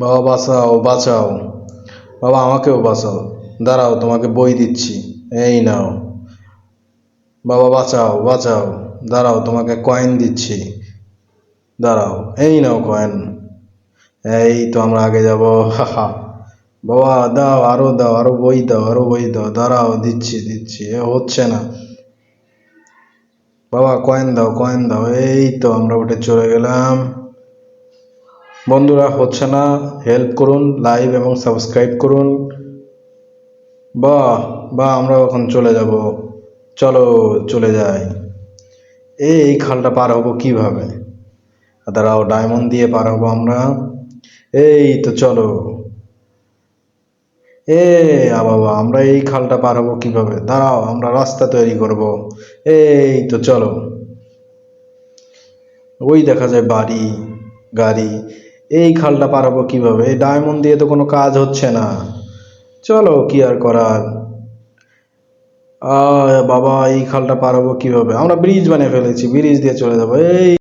বাবা বাঁচাও বাঁচাও, বাবা আমাকেও বাঁচাও, দাঁড়াও তোমাকে বই দিচ্ছি, এই নাও। বাবা বাঁচাও বাঁচাও, দাঁড়াও তোমাকে কয়েন দিচ্ছি, দাঁড়াও, এই নাও কয়েন। এই তো আমরা আগে যাব, হাহা। বাবা দাও, আরো দাও, আরো বই দাও, আরো বই দাও, দাঁড়াও দিচ্ছি দিচ্ছি, হচ্ছে না। বাবা কয়েন দাও, কয়েন দাও। এই তো আমরা উঠে চলে গেলাম। বন্ধুরা হচ্ছে না, হেল্প করুন, লাইক এবং সাবস্ক্রাইব করুন। বাহ বাহ, আমরা এখন চলে যাব, চলো চলে যাই। এই খালটা পার হবো কিভাবে? দাঁড়াও, ডায়মন্ড দিয়ে পার হবো আমরা। এই তো চলো। বাবা আমরা এই খালটা পার হবো কিভাবে? দাঁড়াও, আমরা রাস্তা তৈরি করব। এই তো চলো। ওই দেখা যায় বাড়ি, গাড়ি। এই খালটা পার হবো কিভাবে? এই ডায়মন্ড দিয়ে তো কোনো কাজ হচ্ছে না। চলো, কি আর করার। বাবা এই খালটা পার হবো কিভাবে? আমরা ব্রিজ বানিয়ে ফেলেছি, ব্রিজ দিয়ে চলে যাবো। এই